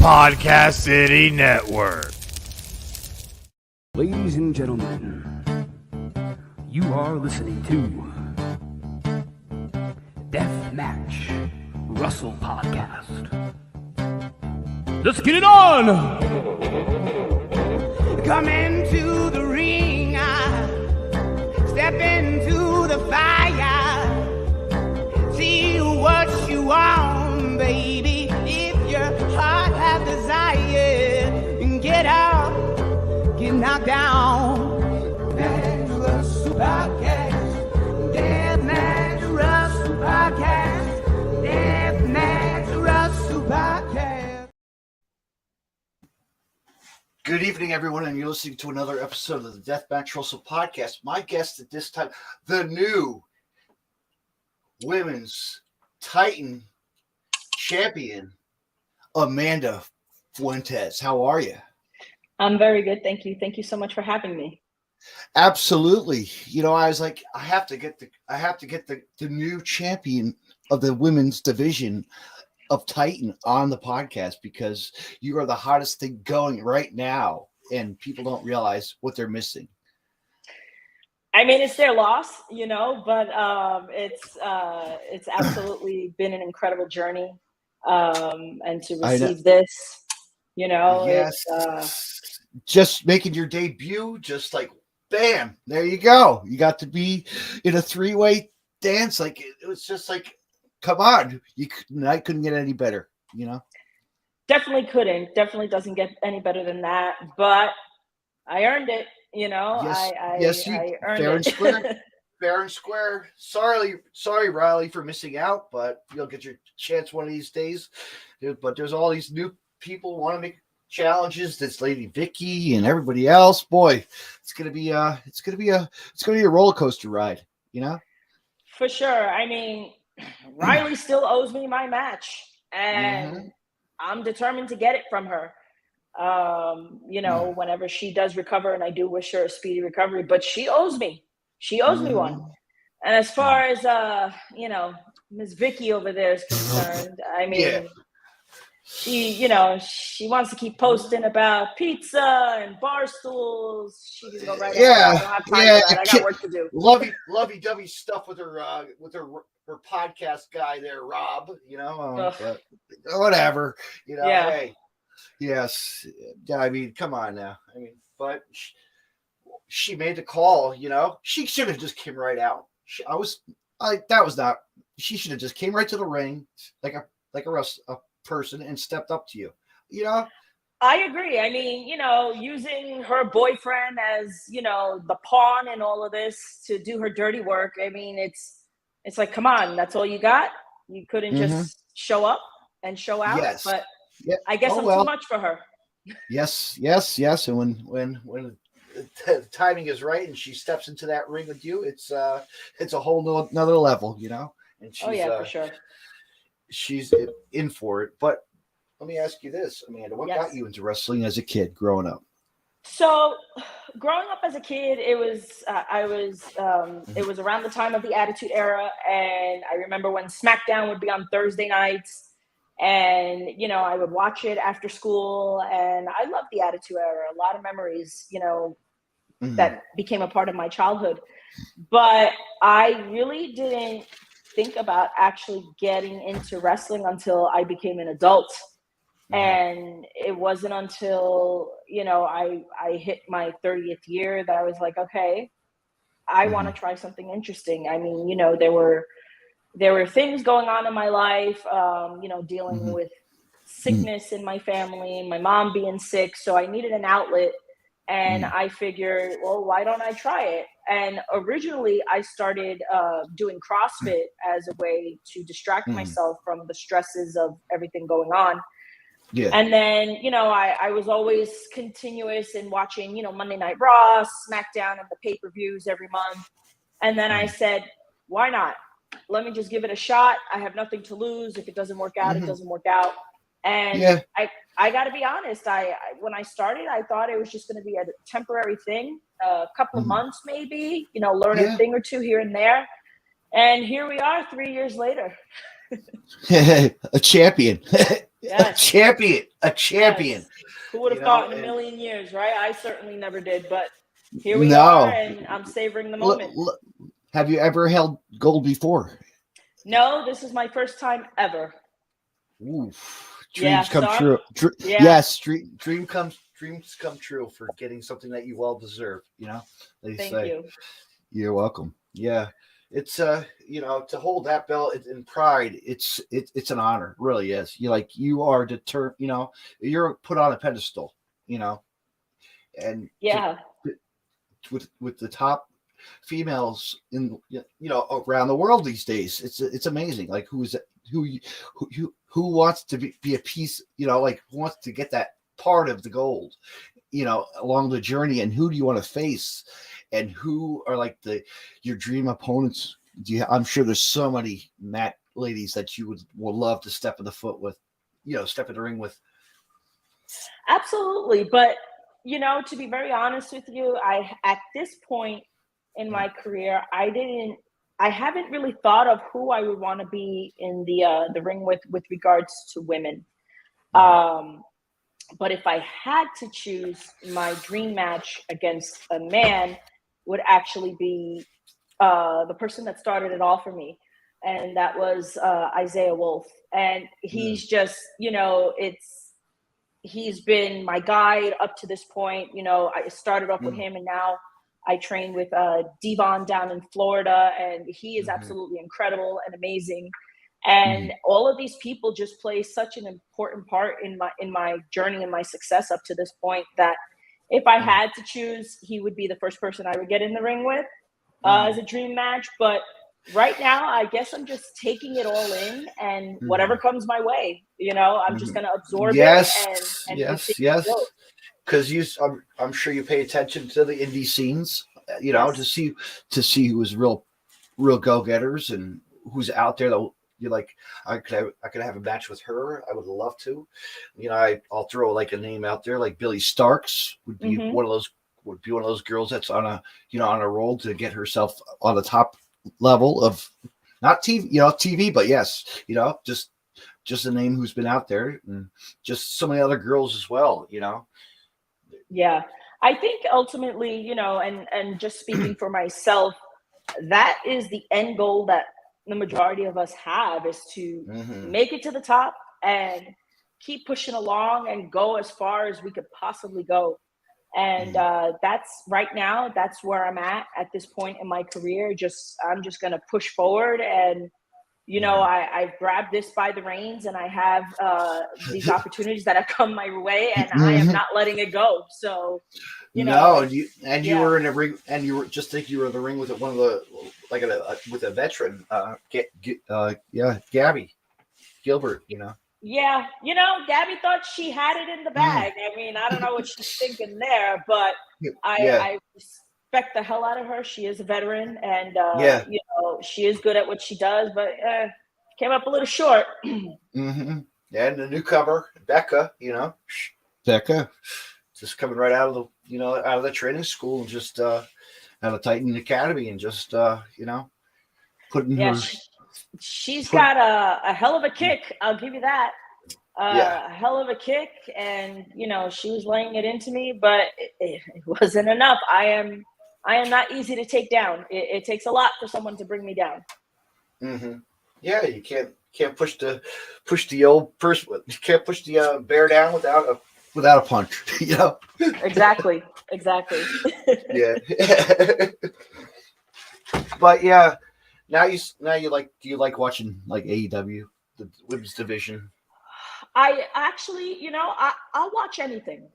Podcast City Network. Ladies and gentlemen, you are listening to Deathmatch Russell Podcast. Let's get it on! Come into the ring, step into the fire, see what you want, baby. If your heart has desire, and get out, get knocked down. Deathmatch Russell Podcast, Deathmatch Russell Podcast, Deathmatch Russell Podcast. Good evening, everyone, and you're listening to another episode of the Deathmatch Russell Podcast. My guest at this time, the new women's Titan champion, Amanda Fuentes. How are you? I'm very good, thank you. Thank you so much for having me. Absolutely. You know, I was like, I have to get the new champion of the women's division of Titan on the podcast because you are the hottest thing going right now, and people don't realize what they're missing. I mean, it's their loss, you know, but it's absolutely been an incredible journey, and to receive this, you know, yes, it's just making your debut, just like bam, there you go. You got to be in a three-way dance, like it was just like, come on, I couldn't get any better, you know. Definitely doesn't get any better than that, but I earned it, you know. Yes, I earned fair it. and square. Fair and square. Sorry, Riley, for missing out, but you'll get your chance one of these days. But there's all these new people want to make challenges. This Lady Vicky and everybody else. Boy, it's gonna be a roller coaster ride, you know. For sure. I mean, Riley still owes me my match, and I'm determined to get it from her. You know, whenever she does recover, and I do wish her a speedy recovery, but she owes me. She owes me one. And as far as you know, Miss Vicky over there is concerned, I mean, she, you know, she wants to keep posting about pizza and bar stools. She can go right ahead. I don't have time for that. I got work to do. Lovey-dovey stuff with her podcast guy there, Rob. You know, but whatever. You know, hey, yes. I mean, come on now. I mean, but she made the call. You know, she should have just came right out. She should have just came right to the ring like a person and stepped up to you, you know. I agree. I mean, you know, using her boyfriend as, you know, the pawn in all of this to do her dirty work. I mean, it's like, come on, that's all you got. You couldn't just show up and show out. Yes. But I guess I'm too much for her. Yes. And when the timing is right and she steps into that ring with you, it's a whole another level, you know. And she's, for sure. She's in for it. But let me ask you this, Amanda, what got you into wrestling as a kid growing up? So growing up as a kid, it was it was around the time of the Attitude Era, and I remember when SmackDown would be on Thursday nights, and you know, I would watch it after school, and I loved the Attitude Era. A lot of memories, you know, that became a part of my childhood. But I really didn't think about actually getting into wrestling until I became an adult. And it wasn't until, you know, I hit my 30th year that I was like, okay, I want to try something interesting. I mean, you know, there were things going on in my life, you know, dealing with sickness in my family, my mom being sick. So I needed an outlet. And I figured, well, why don't I try it? And originally I started doing CrossFit as a way to distract myself from the stresses of everything going on. Yeah. And then, you know, I was always continuous in watching, you know, Monday Night Raw, SmackDown, and the pay-per-views every month. And then I said, why not? Let me just give it a shot. I have nothing to lose. If it doesn't work out, it doesn't work out. And I got to be honest. When I started, I thought it was just going to be a temporary thing, a couple of months maybe, you know, learn a thing or two here and there. And here we are 3 years later. A champion. Yes. A champion. Yes. Who would have You thought know, in a and- million years, right? I certainly never did, but here we are, No. and I'm savoring the moment. Have you ever held gold before? No, this is my first time ever. Oof. Yeah, Dreams come so true. yeah. Yes, dreams come true for getting something that you well deserve. You know, they Thank say. you. You're welcome. Yeah, it's you know, to hold that belt in pride, it's an honor, it really is. You are determined. You know, you're put on a pedestal. You know, and Yeah. with the top females in around the world these days, it's amazing. Like who wants to be a piece, like who wants to get that part of the gold, along the journey, and who do you want to face, and who are like your dream opponents. I'm sure there's so many ladies that you would love to step in the ring with. Absolutely. But, to be very honest with you, at this point in my career, I haven't really thought of who I would want to be in the ring with regards to women. But if I had to choose, my dream match against a man would actually be the person that started it all for me. And that was Isaiah Wolf. And he's just, he's been my guide up to this point. I started off with him, and now I train with Devon down in Florida, and he is absolutely incredible and amazing. And all of these people just play such an important part in my journey and my success up to this point, that if I had to choose, he would be the first person I would get in the ring with as a dream match. But right now, I guess I'm just taking it all in, and whatever comes my way, I'm just going to absorb it. And yes. Because I'm sure you pay attention to the indie scenes, to see who is real go-getters and who's out there that you're like, I could have a match with her. I would love to. I'll throw like a name out there, like Billy Starks would be one of those girls that's on a roll to get herself on the top level of not TV, but yes, just a name who's been out there, and just so many other girls as well, Yeah, I think ultimately, and just speaking for myself, that is the end goal that the majority of us have, is to make it to the top and keep pushing along and go as far as we could possibly go. And that's where I'm at this point in my career. I'm just going to push forward, and I've grabbed this by the reins, and I have these opportunities that have come my way, and I am not letting it go. So, you were in a ring, and you were in the ring with one of the with a veteran, Gabby Gilbert, Yeah, Gabby thought she had it in the bag. I mean, I don't know what she's thinking there, but I respect the hell out of her. She is a veteran, and she is good at what she does, but came up a little short. And the newcomer, Becca, just coming right out of the training school, and just out of Titan Academy, and just putting her. She's got a hell of a kick. I'll give you that. A hell of a kick, and she was laying it into me, but it wasn't enough. I am not easy to take down. It takes a lot for someone to bring me down. Yeah, you can't push the old person. You can't push the bear down without a punch. Exactly. Yeah. But yeah, now you like. Do you like watching like AEW, the women's division? I actually, I'll watch anything.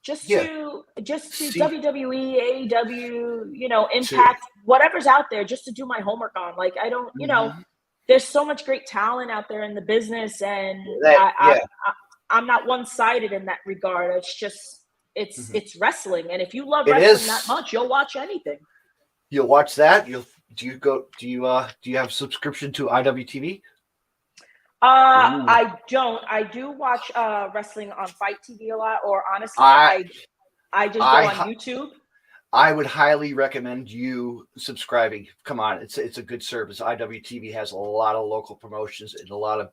Just to WWE, AEW, Impact, whatever's out there, just to do my homework on. Like, I don't, there's so much great talent out there in the business, and I'm not one-sided in that regard. It's just, it's wrestling, and if you love wrestling that much, you'll watch anything. You'll watch that. Do you have a subscription to IWTV? I don't. I do watch wrestling on Fight TV a lot, or honestly, I just go on YouTube. I would highly recommend you subscribing. Come on, it's a good service. IWTV has a lot of local promotions and a lot of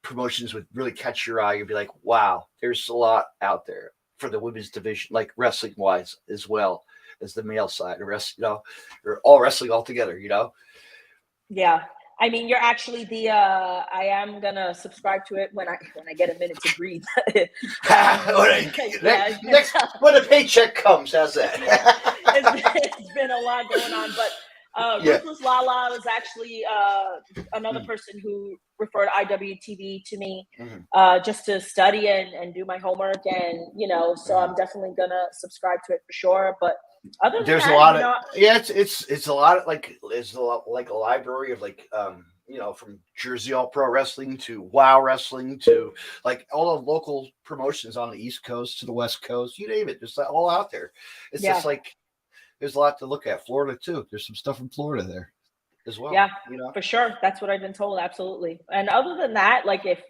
promotions would really catch your eye. You'd be like, wow, there's a lot out there for the women's division, like wrestling wise as well as the male side of wrestling, or all wrestling all together, Yeah. I mean, you're actually I am gonna subscribe to it when I get a minute to breathe. Next, when the paycheck comes, how's that? It's been a lot going on, but Ruthless Lala was actually another person who referred IWTV to me just to study and do my homework, and so I'm definitely gonna subscribe to it for sure. But other than there's that, a lot of it's a lot of it's a lot like a library of from Jersey All Pro Wrestling to WOW Wrestling to like all the local promotions on the East Coast to the West Coast, you name it, just all out there. It's just like there's a lot to look at. Florida too. There's some stuff in Florida there as well. Yeah, for sure. That's what I've been told. Absolutely. And other than that, like if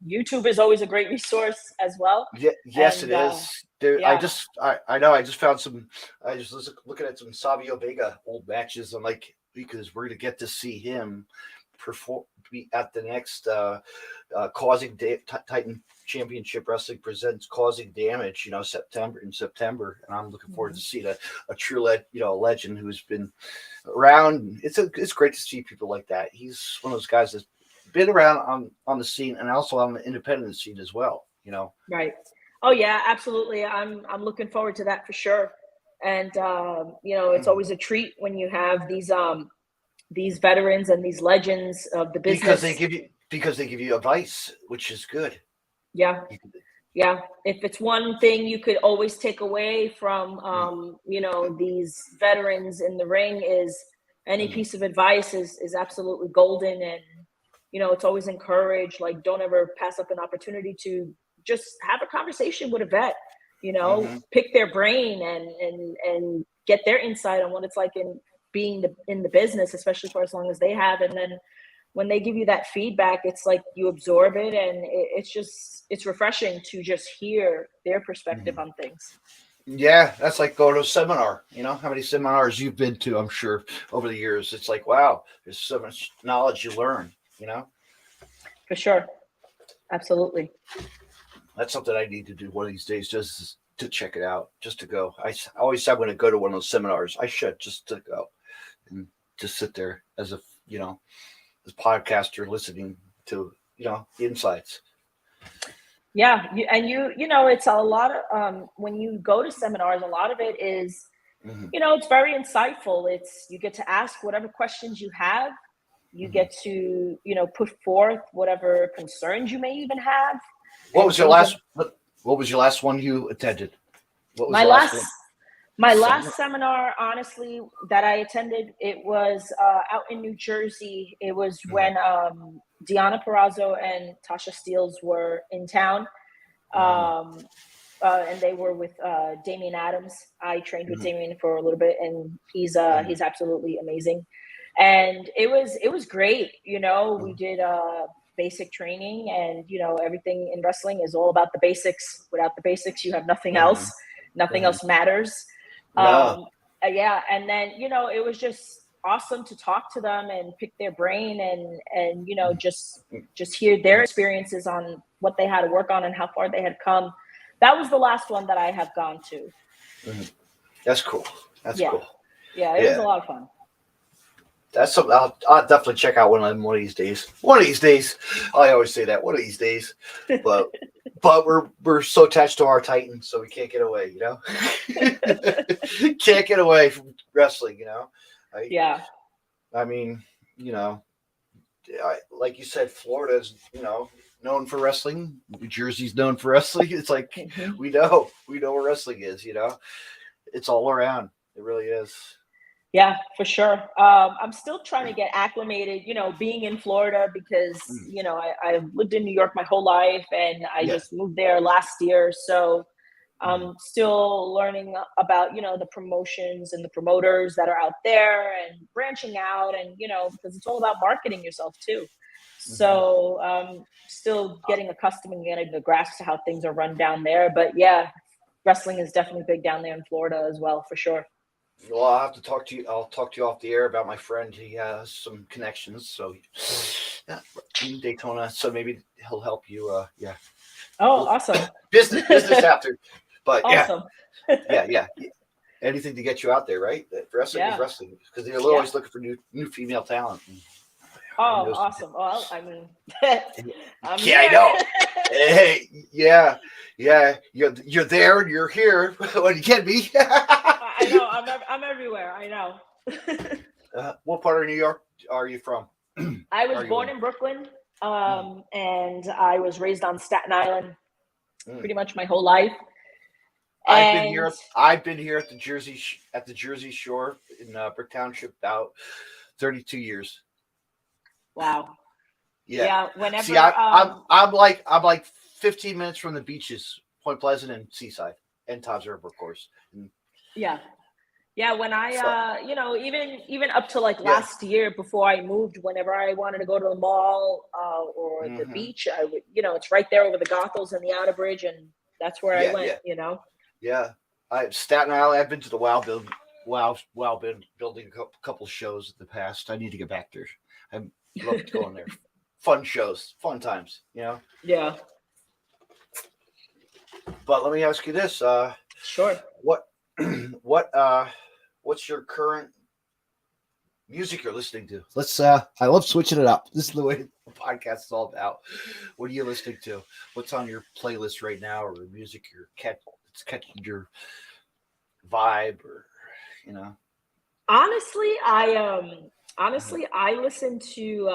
YouTube is always a great resource as well. Yeah, yes, it is. There, yeah. I know. I just found some. I just was looking at some Savio Vega old matches. I'm like, because we're gonna get to see him perform at the next Causing Titan Championship Wrestling presents Causing Damage. In September, and I'm looking forward to seeing a true legend who's been around. It's great to see people like that. He's one of those guys that's been around on the scene and also on the independent scene as well. Right. Oh yeah, absolutely. I'm looking forward to that for sure. And it's always a treat when you have these veterans and these legends of the business because they give you advice, which is good. Yeah. Yeah. If it's one thing you could always take away from these veterans in the ring is any piece of advice is absolutely golden. And it's always encouraged, like, don't ever pass up an opportunity to just have a conversation with a vet, pick their brain and get their insight on what it's like in being in the business, especially for as long as they have. And then when they give you that feedback, it's like you absorb it, and it's refreshing to just hear their perspective on things. Yeah, that's like going to a seminar. How many seminars you've been to, I'm sure, over the years. It's like, wow, there's so much knowledge you learn, For sure. Absolutely. That's something I need to do one of these days, just to check it out, just to go. I always said I'm going to go to one of those seminars. I should just to go and just sit there as a, as a podcaster listening to, the insights. Yeah. It's a lot of, when you go to seminars, a lot of it is, it's very insightful. You get to ask whatever questions you have. You get to, put forth whatever concerns you may even have. What was your last one you attended? What was my last seminar, honestly, that I attended, it was out in New Jersey. It was when Deonna Purrazzo and Tasha Steeles were in town. And they were with Damian Adams. I trained with Damian for a little bit, and he's absolutely amazing. And it was great. We did basic training, and everything in wrestling is all about the basics. Without the basics, you have nothing else. Nothing else matters. And then it was just awesome to talk to them and pick their brain and just hear their experiences on what they had to work on and how far they had come. That was the last one that I have gone to. That's cool. That's cool. Yeah, it was a lot of fun. That's something I'll definitely check out one of these days. One of these days. I always say that. One of these days. But we're so attached to our Titans, so we can't get away, Can't get away from wrestling, I mean, like you said, Florida's, known for wrestling. New Jersey's known for wrestling. It's like we know where wrestling is, It's all around. It really is. Yeah, for sure. I'm still trying to get acclimated, being in Florida because, I lived in New York my whole life, and I just moved there last year. So I'm still learning about, the promotions and the promoters that are out there and branching out and, because it's all about marketing yourself too. So still getting accustomed and getting the grasp to how things are run down there. But yeah, wrestling is definitely big down there in Florida as well, for sure. Well, I'll have to talk to you. I'll talk to you off the air about my friend. He has some connections. So in Daytona, so maybe he'll help you. Yeah. Oh, awesome. Business after, but Awesome. yeah. Anything to get you out there, right? Wrestling is wrestling because they're always looking for new female talent. Oh, awesome. Well, I mean, I'm yeah, here. I know. Hey, yeah. You're there and you're here when you get me. I know. I'm everywhere. I know. What part of New York are you from? I was born in Brooklyn, and I was raised on Staten Island pretty much my whole life. I've been here at the Jersey Shore in Brick Township about 32 years. Wow. Yeah. Whenever see, I'm like 15 minutes from the beaches, Point Pleasant and Seaside, and Todd's River, of course. Yeah. When I even up to like last year before I moved, whenever I wanted to go to the mall or the beach, I would, it's right there over the Goethals and the Outer Bridge, and that's where I went. Yeah. Staten Island. I've been to the Wow building a couple shows in the past. I need to get back there. I love going there. Fun shows, fun times. Yeah. But let me ask you this. Sure. What's your current music you're listening to? I love switching it up. This is the way the podcast is all about. What are you listening to? What's on your playlist right now, or the music it's catching your vibe, or Honestly, I listen to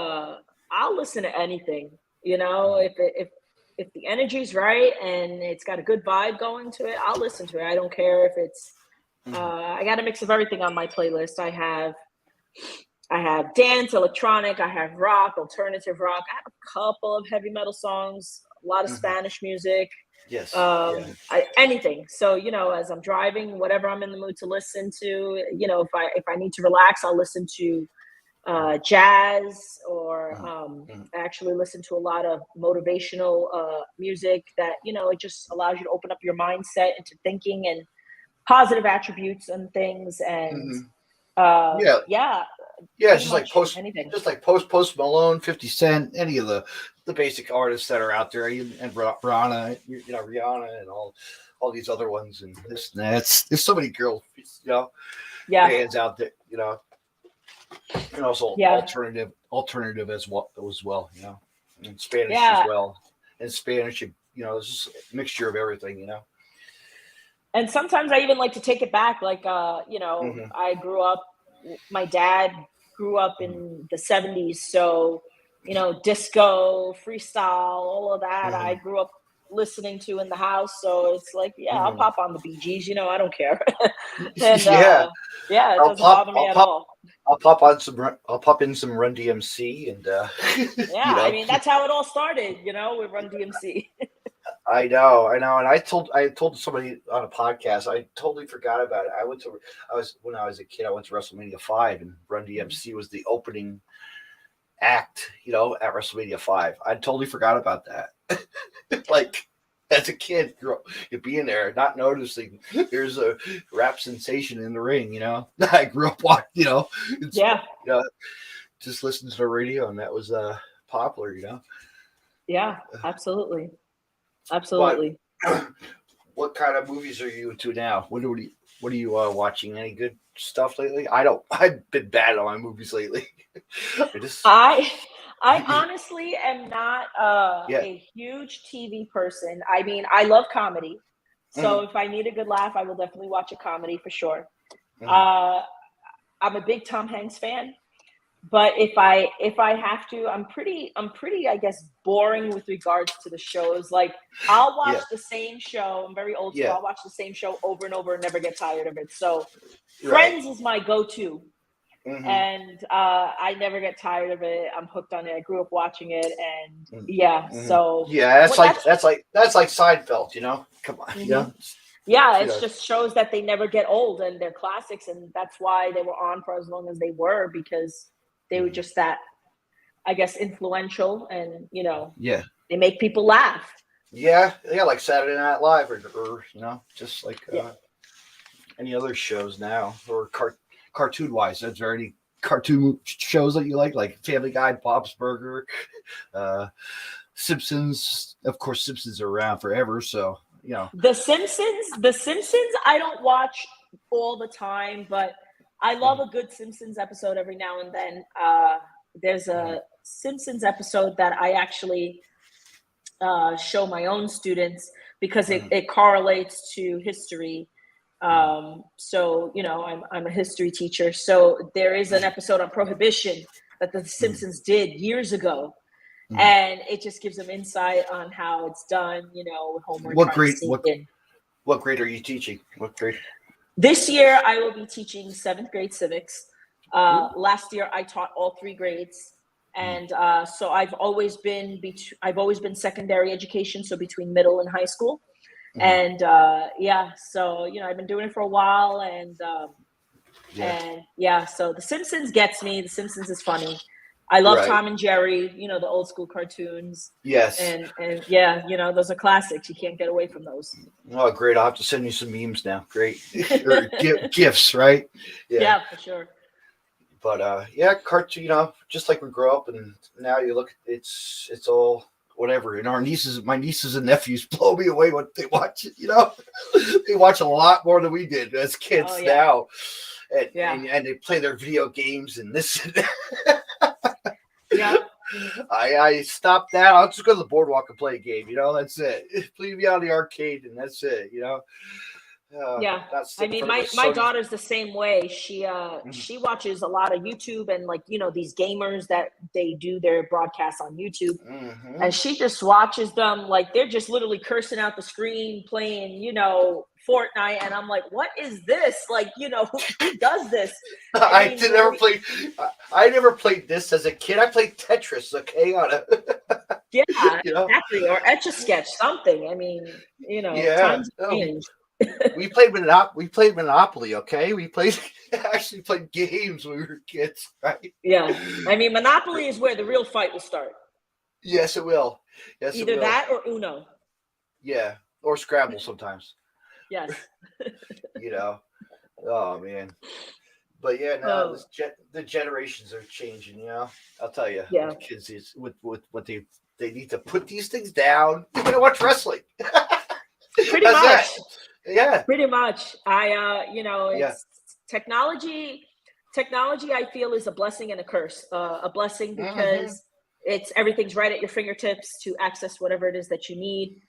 I'll listen to anything, if the energy's right and it's got a good vibe going to it, I'll listen to it. I don't care if it's I got a mix of everything on my playlist. I have dance, electronic, I have rock, alternative rock. I have a couple of heavy metal songs, a lot of Spanish music. Yes. Anything. So, as I'm driving, whatever I'm in the mood to listen to, if I need to relax, I'll listen to jazz, or I actually listen to a lot of motivational music that, it just allows you to open up your mindset into thinking and positive attributes and things. And it's just like Post Malone, 50 Cent, any of the basic artists that are out there, and Rihanna, and all these other ones, and this and that. There's so many girls, bands out there, and also alternative as well, and Spanish as well. And Spanish, it's just a mixture of everything, And sometimes I even like to take it back, like I grew up. My dad grew up in the 70s, so disco, freestyle, all of that. I grew up listening to in the house, so it's like, I'll pop on the Bee Gees, I don't care. And, it doesn't bother me at all. I'll pop in some Run DMC, and I mean, that's how it all started, with Run DMC. I know, and I told somebody on a podcast. I totally forgot about it. When I was a kid, I went to WrestleMania 5, and Run DMC was the opening act, at WrestleMania 5. I totally forgot about that. Like, as a kid, you're being there, not noticing there's a rap sensation in the ring. I grew up watching, just listening to the radio, and that was popular. Yeah, absolutely. Absolutely. What kind of movies are you into now? What are you watching? Any good stuff lately? I've been bad on my movies lately. I honestly am not a huge TV person. I mean, I love comedy. So if I need a good laugh, I will definitely watch a comedy for sure. I'm a big Tom Hanks fan. But if I have to, I'm pretty, I guess, boring with regards to the shows. Like, I'll watch the same show. I'm very old school. I'll watch the same show over and over and never get tired of it. So Friends is my go-to. And I never get tired of it. I'm hooked on it. I grew up watching it, and so that's like Seinfeld, Come on, it just shows that they never get old, and they're classics, and that's why they were on for as long as they were, because they were just that, I guess, influential, and they make people laugh. Yeah, like Saturday Night Live, or just like any other shows now, or cartoon wise. Is there cartoon shows that you like Family Guy, Bob's Burger, Simpsons. Of course, Simpsons are around forever, so you know. The Simpsons, I don't watch all the time, but I love a good Simpsons episode every now and then. There's a Simpsons episode that I actually show my own students because it correlates to history. So, you know, I'm a history teacher. So there is an episode on prohibition that the Simpsons did years ago. And it just gives them insight on how it's done, you know, with homework. What grade are you teaching? What grade? This year I will be teaching 7th grade civics. Last year I taught all 3 grades. And so I've always been secondary education, so between middle and high school. And so you know, I've been doing it for a while, and so The Simpsons gets me. The Simpsons is funny. I love Tom and Jerry, you know, the old school cartoons. Yes. And yeah, you know, those are classics. You can't get away from those. Oh, great. I'll have to send you some memes now. Great. Or gifts, right? Yeah, for sure. But cartoon, you know, just like we grew up, and now you look, it's all whatever. And my nieces and nephews blow me away when they watch it, you know. They watch a lot more than we did as kids now. And they play their video games and this and that. Yeah. I stopped that. I'll just go to the boardwalk and play a game, you know. That's it. Leave me out of the arcade, and that's it, you know. I mean, my daughter's the same way. She watches a lot of YouTube, and like, you know, these gamers that they do their broadcasts on YouTube, and she just watches them like they're just literally cursing out the screen, playing, you know, Fortnite, and I'm like, what is this? Like, you know, who does this? I never played this as a kid. I played Tetris, okay, on a you know? Exactly, or Etch-a-Sketch, something. I mean, you know, tons of games. We played Monopoly, okay? We actually played games when we were kids, right? Yeah. I mean, Monopoly is where the real fight will start. Yes, it will. Yes, either it will. that or Uno. Yeah, or Scrabble sometimes. Yes. You know. Oh, man. But yeah, no, the generations are changing, you know. I'll tell you. Yeah. Kids with what they need to put these things down. They're going to watch wrestling. Pretty much. Yeah. Pretty much. You know, it's technology. Technology, I feel, is a blessing and a curse. A blessing because everything's right at your fingertips to access whatever it is that you need,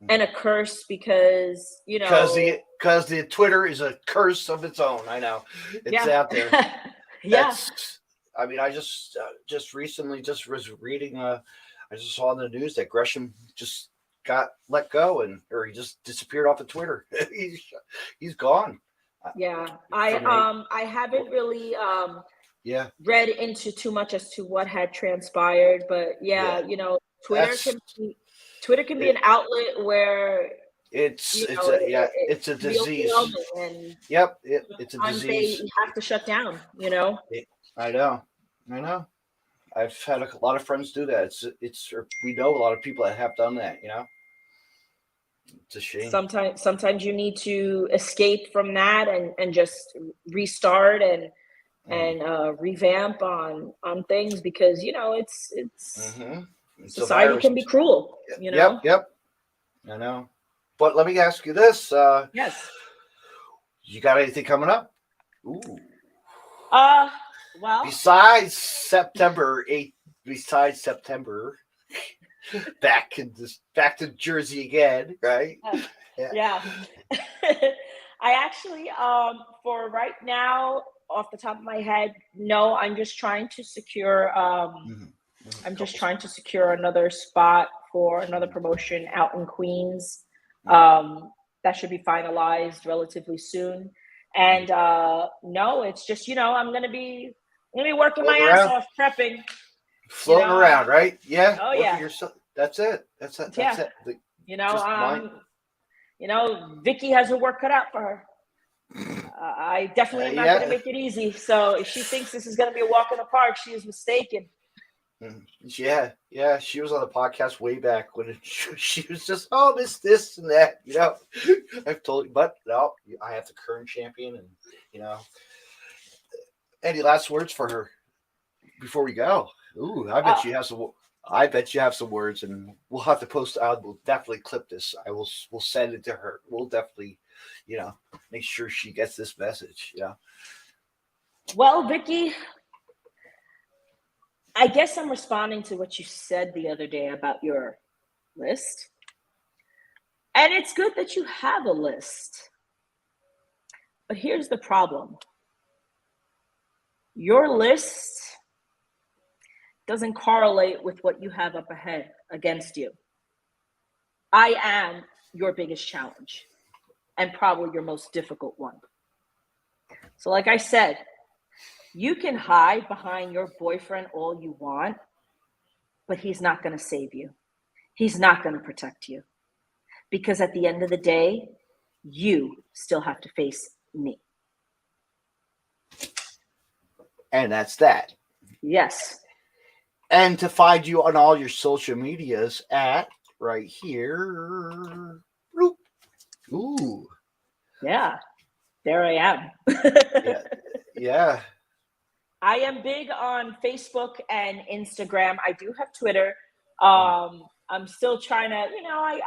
and a curse because, you know, because the Twitter is a curse of its own. I know it's out there. I mean, I just recently was reading. I just saw in the news that Gresham just got let go, or he just disappeared off of Twitter. He's gone. Yeah, I haven't really read into too much as to what had transpired, but you know, Twitter can be an outlet where it's a disease. And it's a disease. You have to shut down. You know. I know. I've had a lot of friends do that. We know a lot of people that have done that. You know. It's a shame. Sometimes you need to escape from that and just restart and revamp on things, because, you know, it's society can be cruel, you know. Yep. I know. But let me ask you this. Yes. You got anything coming up? Ooh. Well. Besides September 8th, back to Jersey again, right? Yeah. I actually, for right now, off the top of my head, no. I'm just trying to secure. Trying to secure another spot for another promotion out in Queens. That should be finalized relatively soon. And no, it's just, you know, I'm gonna be working my ass off prepping. Floating around, right? Yeah. Oh, yeah. That's it. That's it. You know, Vicky has her work cut out for her. I definitely am not going to make it easy. So if she thinks this is going to be a walk in the park, she is mistaken. Yeah. She was on the podcast way back when she was just, this and that. You know, I've told you, but no, I have the current champion, and you know. Any last words for her before we go? Ooh, I bet you have some. I bet you have some words, and we'll have to post. We'll definitely clip this. We'll send it to her. We'll definitely, make sure she gets this message. Yeah. Well, Vicky, I guess I'm responding to what you said the other day about your list. And it's good that you have a list. But here's the problem. Your list doesn't correlate with what you have up ahead against you. I am your biggest challenge and probably your most difficult one. So like I said, you can hide behind your boyfriend all you want, but he's not going to save you. He's not going to protect you. Because at the end of the day, you still have to face me. And that's that. Yes. And to find you on all your social medias at right here. Ooh. Yeah. There I am. Yeah. I am big on Facebook and Instagram. I do have Twitter. I'm still trying to,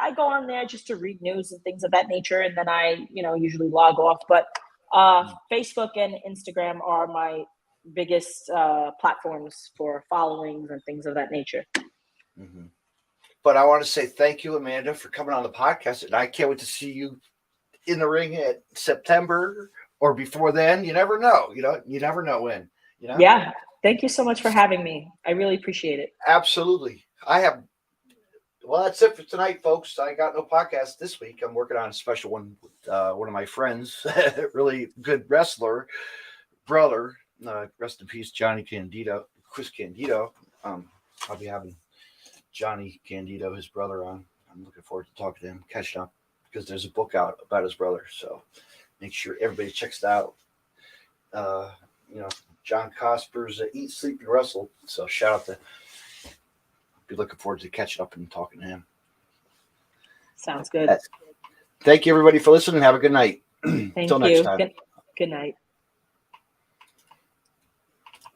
I go on there just to read news and things of that nature. And then I, usually log off. But Facebook and Instagram are my biggest platforms for followings and things of that nature. Mm-hmm. But I want to say thank you, Amanda, for coming on the podcast. And I can't wait to see you in the ring at September or before then. You never know. You never know when. Yeah. Thank you so much for having me. I really appreciate it. Absolutely. Well, that's it for tonight, folks. I got no podcast this week. I'm working on a special one with one of my friends, really good wrestler, brother. Rest in peace, Chris Candido. I'll be having Johnny Candido, his brother, on. I'm looking forward to talking to him, catching up, because there's a book out about his brother. So make sure everybody checks it out. John Cosper's Eat, Sleep, and Wrestle. So shout out to. Be looking forward to catching up and talking to him. Sounds good. Thank you, everybody, for listening. Have a good night. Thank Until you. next time. Good night.